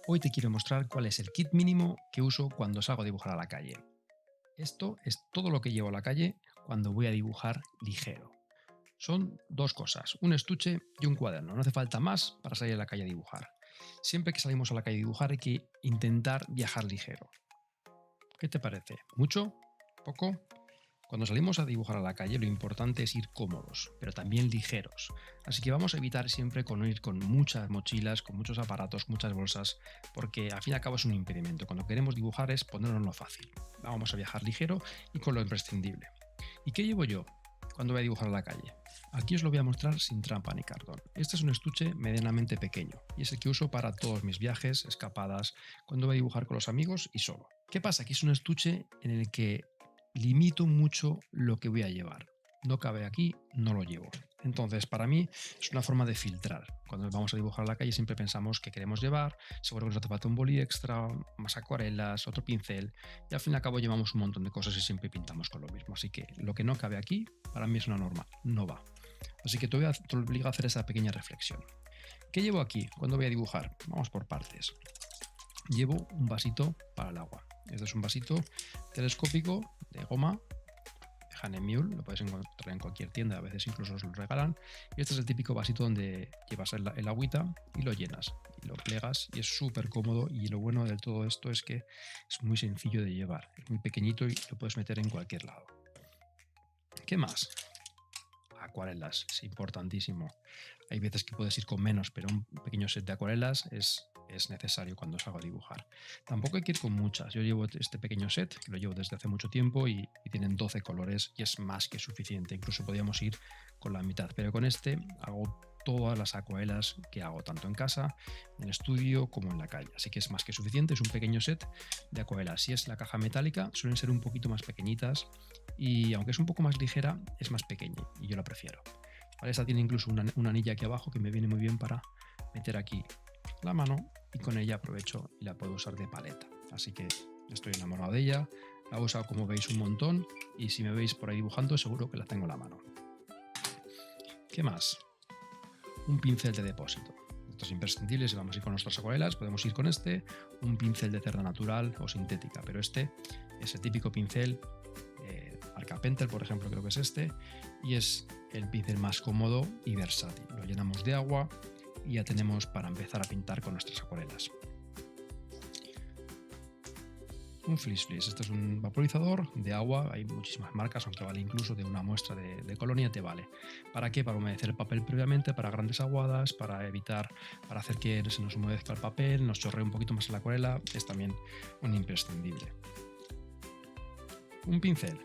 Hoy te quiero mostrar cuál es el kit mínimo que uso cuando salgo a dibujar a la calle. Esto es todo lo que llevo a la calle cuando voy a dibujar ligero. Son dos cosas, un estuche y un cuaderno. No hace falta más para salir a la calle a dibujar. Siempre que salimos a la calle a dibujar hay que intentar viajar ligero. ¿Qué te parece? ¿Mucho? ¿Poco? Cuando salimos a dibujar a la calle lo importante es ir cómodos, pero también ligeros. Así que vamos a evitar siempre con ir con muchas mochilas, con muchos aparatos, muchas bolsas, porque al fin y al cabo es un impedimento. Cuando queremos dibujar es ponernos lo fácil. Vamos a viajar ligero y con lo imprescindible. ¿Y qué llevo yo cuando voy a dibujar a la calle? Aquí os lo voy a mostrar sin trampa ni cartón. Este es un estuche medianamente pequeño y es el que uso para todos mis viajes, escapadas, cuando voy a dibujar con los amigos y solo. ¿Qué pasa? Que es un estuche en el que limito mucho lo que voy a llevar. No cabe aquí, no lo llevo. Entonces, para mí es una forma de filtrar. Cuando vamos a dibujar a la calle siempre pensamos que queremos llevar, seguro que nos hace falta un boli extra, más acuarelas, otro pincel, y al fin y al cabo llevamos un montón de cosas y siempre pintamos con lo mismo. Así que lo que no cabe aquí, para mí es una norma, no va. Así que te obligo a hacer esa pequeña reflexión. ¿Qué llevo aquí cuando voy a dibujar? Vamos por partes. Llevo un vasito para el agua. Este es un vasito telescópico de goma, de Hahnemühle, lo puedes encontrar en cualquier tienda, a veces incluso os lo regalan. Y este es el típico vasito donde llevas el agüita y lo llenas, y lo plegas y es súper cómodo. Y lo bueno de todo esto es que es muy sencillo de llevar, es muy pequeñito y lo puedes meter en cualquier lado. ¿Qué más? Acuarelas, es importantísimo. Hay veces que puedes ir con menos, pero un pequeño set de acuarelas es necesario cuando salgo a dibujar. Tampoco hay que ir con muchas. Yo llevo este pequeño set, que lo llevo desde hace mucho tiempo y tienen 12 colores y es más que suficiente. Incluso podríamos ir con la mitad, pero con este hago todas las acuarelas que hago, tanto en casa, en el estudio, como en la calle. Así que es más que suficiente, es un pequeño set de acuarelas. Si es la caja metálica, suelen ser un poquito más pequeñitas y aunque es un poco más ligera, es más pequeña y yo la prefiero. Vale, esta tiene incluso una anilla aquí abajo que me viene muy bien para meter aquí la mano y con ella aprovecho y la puedo usar de paleta. Así que estoy enamorado de ella, la he usado como veis un montón y si me veis por ahí dibujando seguro que la tengo en la mano. ¿Qué más? Un pincel de depósito. Esto es imprescindible si vamos a ir con nuestras acuarelas, podemos ir con este, un pincel de cerda natural o sintética, pero este es el típico pincel marca Pentel, por ejemplo, creo que es este, y es el pincel más cómodo y versátil. Lo llenamos de agua y ya tenemos para empezar a pintar con nuestras acuarelas. Un Flis Flis, este es un vaporizador de agua, hay muchísimas marcas, aunque vale incluso de una muestra de colonia, te vale. ¿Para qué? Para humedecer el papel previamente, para grandes aguadas, para evitar, para hacer que se nos humedezca el papel, nos chorree un poquito más la acuarela, es también un imprescindible. Un pincel.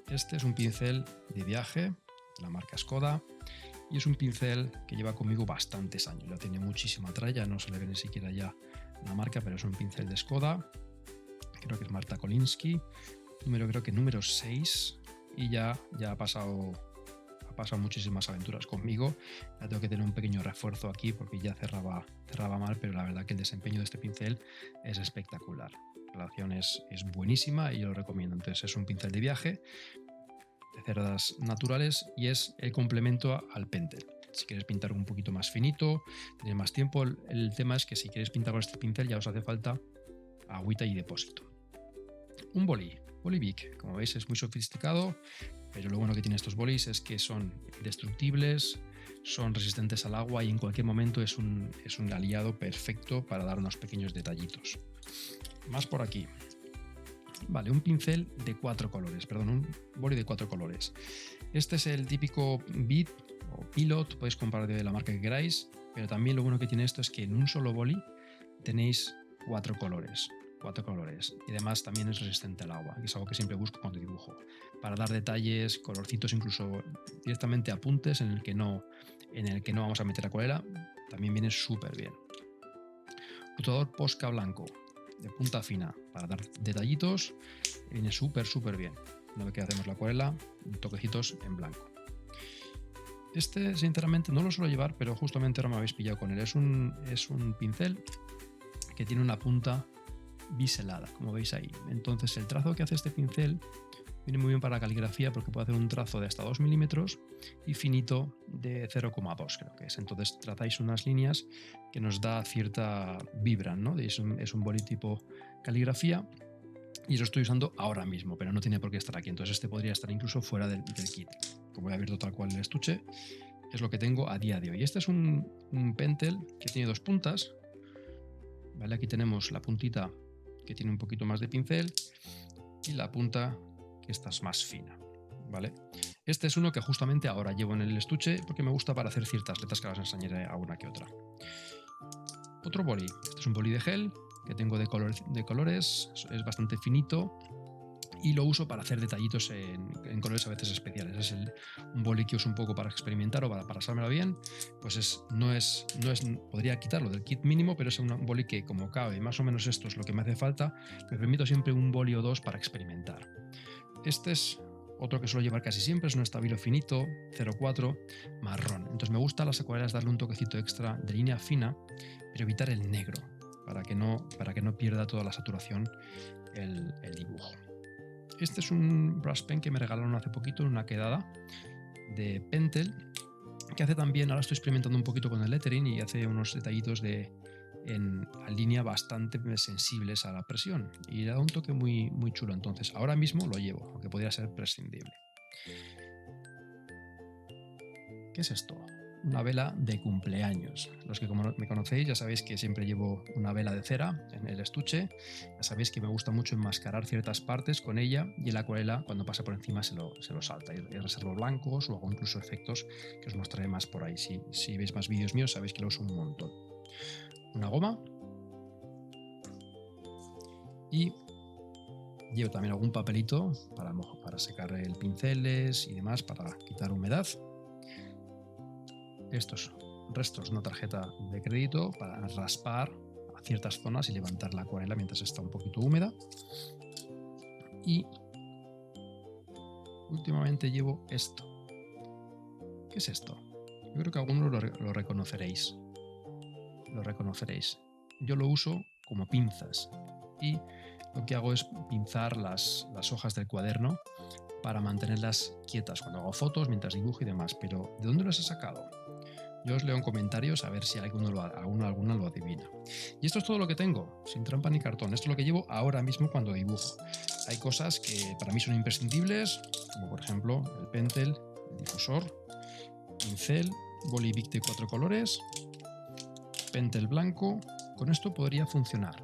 Este es un pincel de viaje de la marca Skoda y es un pincel que lleva conmigo bastantes años. Ya tiene muchísima tralla, no se le ve ni siquiera ya la marca, pero es un pincel de Skoda. Creo que es Marta Kolinsky, creo que número 6 y ya ha pasado muchísimas aventuras conmigo. Ya tengo que tener un pequeño refuerzo aquí porque ya cerraba mal, pero la verdad que el desempeño de este pincel es espectacular. La relación es buenísima y yo lo recomiendo. Entonces es un pincel de viaje de cerdas naturales y es el complemento al Pentel. Si quieres pintar un poquito más finito, tener más tiempo, el tema es que si quieres pintar con este pincel ya os hace falta agüita y depósito. Un boli Bic, como veis es muy sofisticado, pero lo bueno que tiene estos bolis es que son indestructibles, son resistentes al agua y en cualquier momento es un aliado perfecto para dar unos pequeños detallitos. Más por aquí. Vale, un pincel de 4 colores, un boli de 4 colores. Este es el típico Beat o Pilot, podéis comprar de la marca que queráis, pero también lo bueno que tiene esto es que en un solo boli tenéis 4 colores y además también es resistente al agua, que es algo que siempre busco cuando dibujo, para dar detalles, colorcitos, incluso directamente apuntes en el que no vamos a meter acuarela, también viene súper bien. Rotador Posca blanco de punta fina para dar detallitos, viene súper bien. Una vez que hacemos la acuarela, toquecitos en blanco. Este sinceramente no lo suelo llevar, pero justamente ahora me habéis pillado con él. Es un pincel que tiene una punta biselada, como veis ahí. Entonces el trazo que hace este pincel Viene muy bien para la caligrafía porque puede hacer un trazo de hasta 2 milímetros y finito de 0,2 creo que es. Entonces trazáis unas líneas que nos da cierta vibra, ¿no? Es un boli tipo caligrafía y lo estoy usando ahora mismo, pero no tiene por qué estar aquí. Entonces este podría estar incluso fuera del kit. Como he abierto tal cual el estuche, es lo que tengo a día de hoy. Este es un Pentel que tiene dos puntas. ¿Vale? Aquí tenemos la puntita que tiene un poquito más de pincel y la punta que esta es más fina. ¿Vale? Este es uno que justamente ahora llevo en el estuche porque me gusta para hacer ciertas letras que las enseñaré a una que otra. Otro boli. Este es un boli de gel que tengo de colores. Es bastante finito. Y lo uso para hacer detallitos en colores a veces especiales. Es un boli que uso un poco para experimentar o para pasármelo bien. Pues podría quitarlo del kit mínimo, pero es un boli que, como cabe más o menos esto es lo que me hace falta, me permito siempre un boli o dos para experimentar. Este es otro que suelo llevar casi siempre, es un estabilo finito, 0,4, marrón. Entonces me gusta a las acuarelas darle un toquecito extra de línea fina, pero evitar el negro, para que no pierda toda la saturación el dibujo. Este es un brush pen que me regalaron hace poquito en una quedada de Pentel, que hace también, ahora estoy experimentando un poquito con el lettering y hace unos detallitos en línea bastante sensibles a la presión y le da un toque muy, muy chulo. Entonces ahora mismo lo llevo, aunque podría ser prescindible. ¿Qué es esto? Una vela de cumpleaños. Los que como me conocéis ya sabéis que siempre llevo una vela de cera en el estuche. Ya sabéis que me gusta mucho enmascarar ciertas partes con ella y el acuarela cuando pasa por encima se lo salta. Y reservo blancos o hago incluso efectos que os mostraré más por ahí. Si veis más vídeos míos sabéis que lo uso un montón. Una goma. Y llevo también algún papelito para secar el pinceles y demás para quitar humedad. Estos restos, una tarjeta de crédito para raspar a ciertas zonas y levantar la acuarela mientras está un poquito húmeda. Y últimamente llevo esto. ¿Qué es esto? Yo creo que algunos lo reconoceréis. Lo reconoceréis. Yo lo uso como pinzas y lo que hago es pinzar las hojas del cuaderno para mantenerlas quietas cuando hago fotos, mientras dibujo y demás. Pero ¿de dónde los he sacado? Yo os leo en comentarios a ver si alguna lo adivina. Y esto es todo lo que tengo, sin trampa ni cartón. Esto es lo que llevo ahora mismo cuando dibujo. Hay cosas que para mí son imprescindibles, como por ejemplo el Pentel, el difusor, pincel, boli Bic de 4 colores, Pentel blanco. Con esto podría funcionar,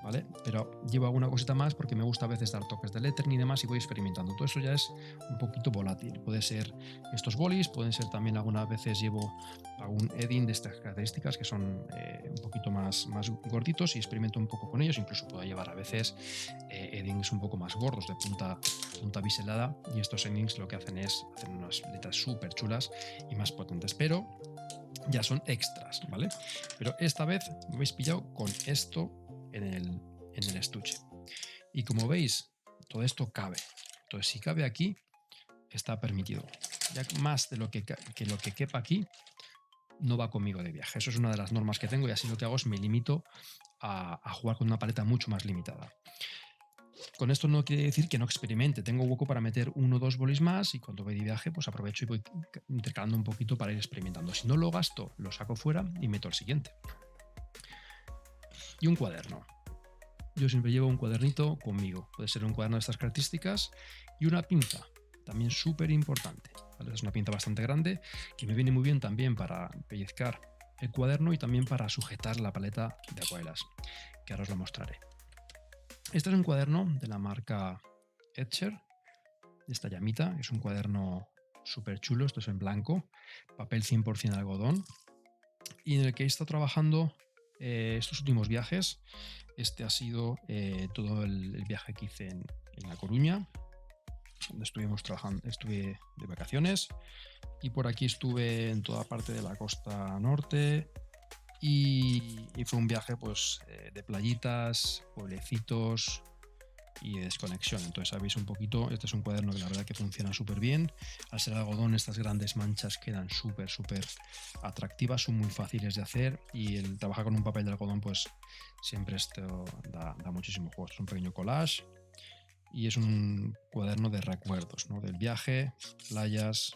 ¿vale? Pero llevo alguna cosita más porque me gusta a veces dar toques de lettering y demás y voy experimentando. Todo eso ya es un poquito volátil. Puede ser estos bolis, pueden ser también algunas veces llevo algún edding de estas características que son un poquito más gorditos y experimento un poco con ellos. Incluso puedo llevar a veces eddings un poco más gordos de punta biselada y estos eddings lo que hacen es hacer unas letras súper chulas y más potentes. Pero ya son extras, ¿vale? Pero esta vez me habéis pillado con esto en el estuche. Y como veis, todo esto cabe. Entonces, si cabe aquí, está permitido. Ya más de lo que quepa aquí, no va conmigo de viaje. Eso es una de las normas que tengo y así lo que hago es me limito a jugar con una paleta mucho más limitada. Con esto no quiere decir que no experimente. Tengo hueco para meter 1 o 2 bolis más y cuando voy de viaje pues aprovecho y voy intercalando un poquito para ir experimentando. Si no lo gasto, lo saco fuera y meto el siguiente. Y un cuaderno. Yo siempre llevo un cuadernito conmigo. Puede ser un cuaderno de estas características y una pinza, también súper importante. ¿Vale? Es una pinza bastante grande que me viene muy bien también para pellizcar el cuaderno y también para sujetar la paleta de acuarelas, que ahora os lo mostraré. Este es un cuaderno de la marca Etcher, de esta llamita. Es un cuaderno súper chulo, esto es en blanco, papel 100% algodón, y en el que he estado trabajando estos últimos viajes. Este ha sido todo el viaje que hice en La Coruña, donde estuvimos trabajando, estuve de vacaciones, y por aquí estuve en toda parte de la costa norte, y fue un viaje pues de playitas, pueblecitos y de desconexión. Entonces sabéis un poquito, este es un cuaderno que la verdad que funciona súper bien. Al ser algodón, estas grandes manchas quedan súper atractivas, son muy fáciles de hacer y el trabajar con un papel de algodón pues siempre esto da muchísimo juego. Esto es un pequeño collage y es un cuaderno de recuerdos, ¿no? Del viaje, playas,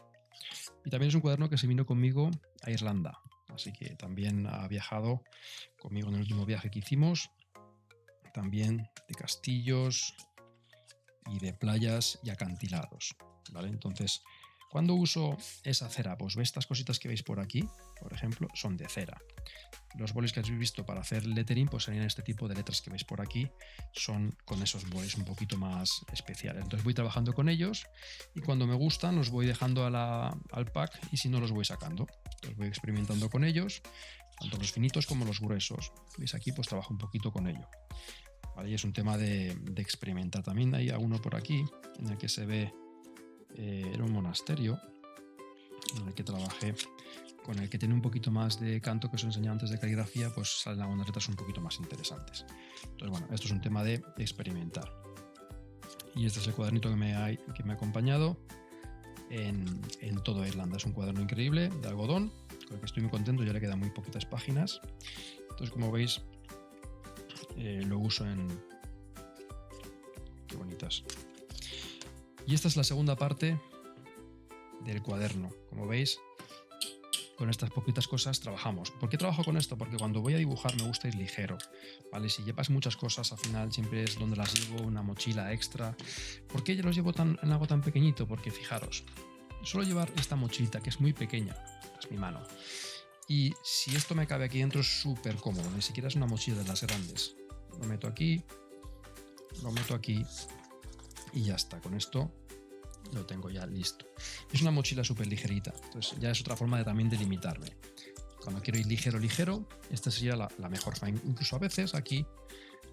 y también es un cuaderno que se vino conmigo a Irlanda, así que también ha viajado conmigo en el último viaje que hicimos, también de castillos y de playas y acantilados, ¿vale? Entonces, cuando uso esa cera, pues veis estas cositas que veis por aquí, por ejemplo, son de cera. Los bolis que habéis visto para hacer lettering, pues serían este tipo de letras que veis por aquí, son con esos bolis un poquito más especiales. Entonces voy trabajando con ellos y cuando me gustan los voy dejando al pack y si no los voy sacando. Entonces voy experimentando con ellos, tanto los finitos como los gruesos. Veis aquí, pues trabajo un poquito con ello. ¿Vale? Y es un tema de experimentar. También hay uno por aquí en el que se ve, era un monasterio en el que trabajé, con el que tiene un poquito más de canto, que os enseñé antes de caligrafía, pues salen algunas letras un poquito más interesantes. Entonces, bueno, esto es un tema de experimentar. Y este es el cuadernito que me ha acompañado en toda Irlanda. Es un cuaderno increíble de algodón, con el que estoy muy contento, ya le quedan muy poquitas páginas. Entonces, como veis, lo uso en... Qué bonitas. Y esta es la segunda parte del cuaderno. Como veis, con estas poquitas cosas trabajamos. ¿Por qué trabajo con esto? Porque cuando voy a dibujar me gusta ir ligero, ¿vale? Si llevas muchas cosas, al final siempre es donde las llevo, una mochila extra. ¿Por qué los llevo en algo tan pequeñito? Porque fijaros, suelo llevar esta mochilita que es muy pequeña, es mi mano. Y si esto me cabe aquí dentro es súper cómodo, ni siquiera es una mochila de las grandes. Lo meto aquí y ya está. Con esto lo tengo ya listo. Es una mochila súper ligerita, entonces ya es otra forma también de limitarme. Cuando quiero ir ligero, esta sería la mejor forma. Incluso a veces aquí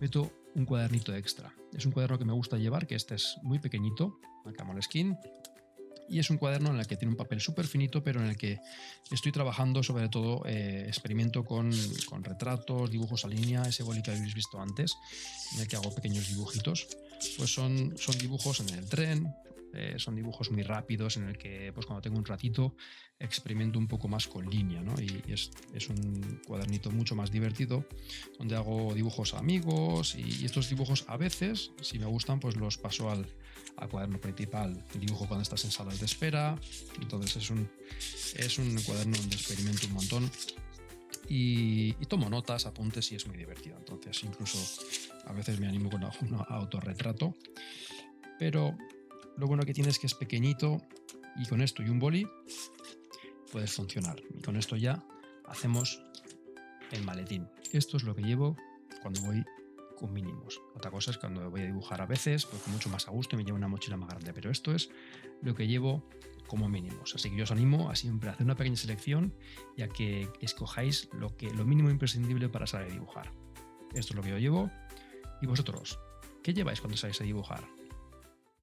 meto un cuadernito extra. Es un cuaderno que me gusta llevar, que este es muy pequeñito, acá Moleskine, y es un cuaderno en el que tiene un papel súper finito, pero en el que estoy trabajando sobre todo, experimento con retratos, dibujos a línea, ese boli que habéis visto antes, en el que hago pequeños dibujitos. Pues son dibujos en el tren, son dibujos muy rápidos en el que pues cuando tengo un ratito experimento un poco más con línea, ¿no? Y es un cuadernito mucho más divertido donde hago dibujos a amigos y estos dibujos a veces, si me gustan, pues los paso al cuaderno principal. Dibujo cuando estás en salas de espera, entonces es un cuaderno donde experimento un montón y tomo notas, apuntes y es muy divertido. Entonces incluso a veces me animo con un autorretrato, pero lo bueno que tiene es que es pequeñito y con esto y un boli puedes funcionar. Y con esto ya hacemos el maletín. Esto es lo que llevo cuando voy con mínimos. Otra cosa es cuando voy a dibujar a veces, pues mucho más a gusto y me llevo una mochila más grande, pero esto es lo que llevo como mínimos. Así que yo os animo a siempre hacer una pequeña selección y a que escojáis lo mínimo imprescindible para salir a dibujar. Esto es lo que yo llevo. ¿Y vosotros? ¿Qué lleváis cuando salís a dibujar?